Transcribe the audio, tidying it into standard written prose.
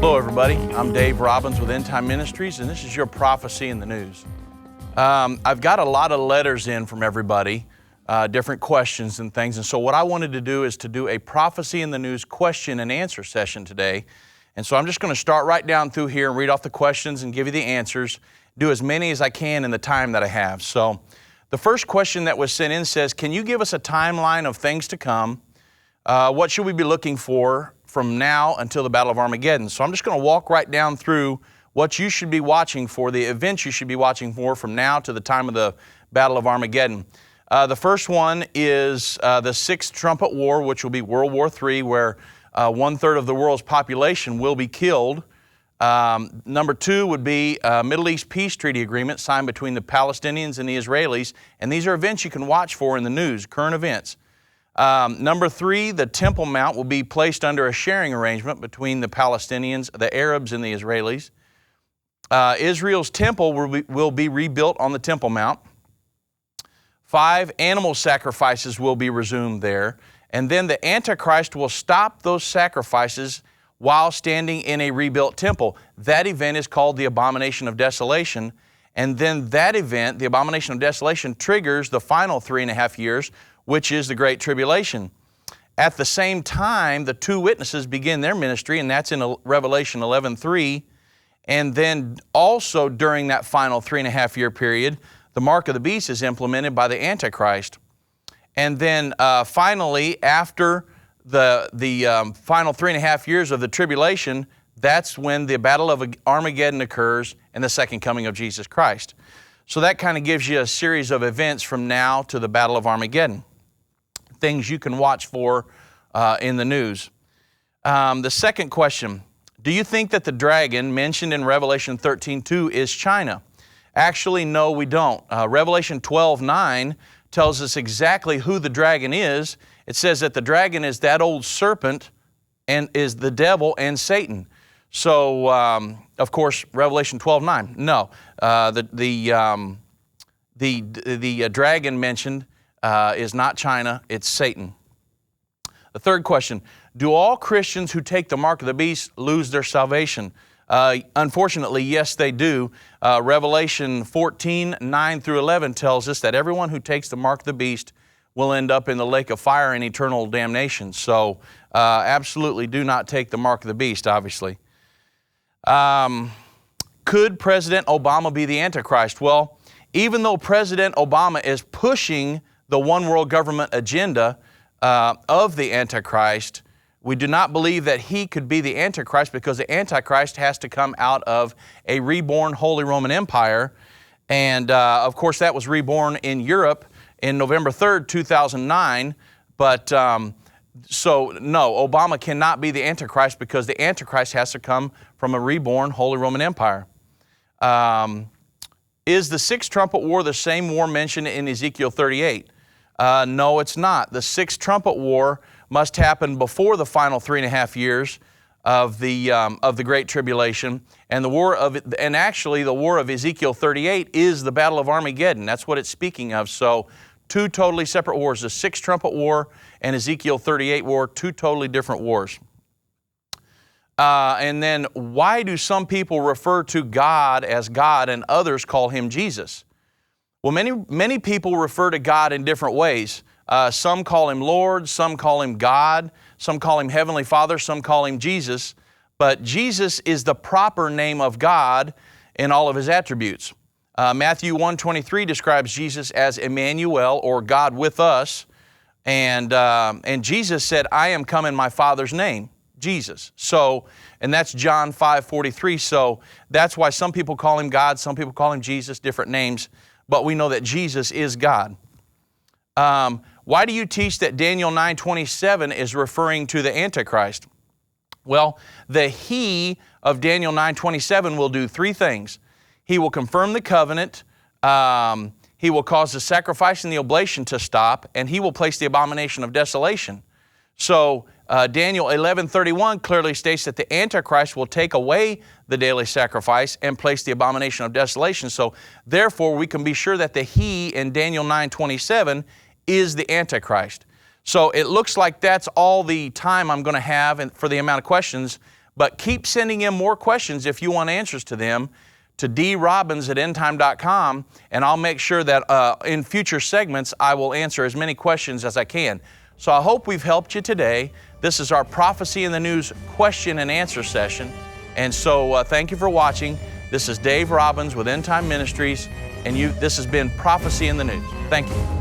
Hello everybody, I'm Dave Robbins with Endtime Ministries, and this is your Prophecy in the News. I've got a lot of letters in from everybody, different questions and things, and so what I wanted to do is to do a Prophecy in the News question and answer session today. And so I'm just going to start right down through here and read off the questions and give you the answers, do as many as I can in the time that I have. So the first question that was sent in says, can you give us a timeline of things to come? What should we be looking for from now until the Battle of Armageddon? So I'm just going to walk right down through what you should be watching for, the events you should be watching for from now to the time of the Battle of Armageddon. The first one is the Sixth Trumpet War, which will be World War III, where 1/3 of the world's population will be killed. Number two would be Middle East Peace Treaty Agreement signed between the Palestinians and the Israelis. And these are events you can watch for in the news, current events. Number three, the Temple Mount will be placed under a sharing arrangement between the Palestinians, the Arabs, and the Israelis. Israel's temple will be rebuilt on the Temple Mount. 5, animal sacrifices will be resumed there. And then the Antichrist will stop those sacrifices while standing in a rebuilt temple. That event is called the Abomination of Desolation. And then that event, the Abomination of Desolation, triggers the final 3.5 years, which is the Great Tribulation. At the same time, the two witnesses begin their ministry, and that's in Revelation 11:3. And then also during that final 3.5 year period, the mark of the beast is implemented by the Antichrist. And then finally, after the final 3.5 years of the tribulation, that's when the Battle of Armageddon occurs and the second coming of Jesus Christ. So that kind of gives you a series of events from now to the Battle of Armageddon. Things you can watch for in the news. The second question, do you think that the dragon mentioned in Revelation 13:2 is China? Actually, no, we don't. Revelation 12:9 tells us exactly who the dragon is. It says that the dragon is that old serpent and is the devil and Satan. So, of course, Revelation 12:9, no. The dragon mentioned is not China, it's Satan. The third question, do all Christians who take the mark of the beast lose their salvation? Unfortunately, yes, they do. Revelation 14:9-11 tells us that everyone who takes the mark of the beast will end up in the lake of fire and eternal damnation. So, absolutely do not take the mark of the beast, obviously. Could President Obama be the Antichrist? Well, even though President Obama is pushing the one world government agenda of the Antichrist, we do not believe that he could be the Antichrist, because the Antichrist has to come out of a reborn Holy Roman Empire. And of course that was reborn in Europe in November 3rd, 2009. But so no, Obama cannot be the Antichrist, because the Antichrist has to come from a reborn Holy Roman Empire. Is the Sixth Trumpet War the same war mentioned in Ezekiel 38? No, it's not. The Sixth Trumpet War must happen before the final 3.5 years of the Great Tribulation, and actually the war of Ezekiel 38 is the Battle of Armageddon. That's what it's speaking of. So, two totally separate wars: the Sixth Trumpet War and Ezekiel 38 war, two totally different wars. And then, why do some people refer to God as God and others call Him Jesus? Well, many people refer to God in different ways. Some call Him Lord, some call Him God, some call Him Heavenly Father, some call Him Jesus. But Jesus is the proper name of God in all of His attributes. Matthew 1:23 describes Jesus as Emmanuel, or God with us. And Jesus said, I am come in my Father's name, Jesus. So, and that's John 5:43. So that's why some people call Him God, some people call Him Jesus, different names. But we know that Jesus is God. Why do you teach that Daniel 9:27 is referring to the Antichrist? Well, the He of Daniel 9:27 will do three things. He will confirm the covenant, He will cause the sacrifice and the oblation to stop, and He will place the Abomination of Desolation. So Daniel 11:31 clearly states that the Antichrist will take away the daily sacrifice and place the Abomination of Desolation. So therefore we can be sure that the He in Daniel 9:27 is the Antichrist. So it looks like that's all the time I'm going to have for the amount of questions, But keep sending in more questions if you want answers to them to drobbins@endtime.com, and I'll make sure that in future segments I will answer as many questions as I can. So I hope we've helped you today. This is our Prophecy in the News question and answer session. And so thank you for watching. This is Dave Robbins with Endtime Ministries, and this has been Prophecy in the News. Thank you.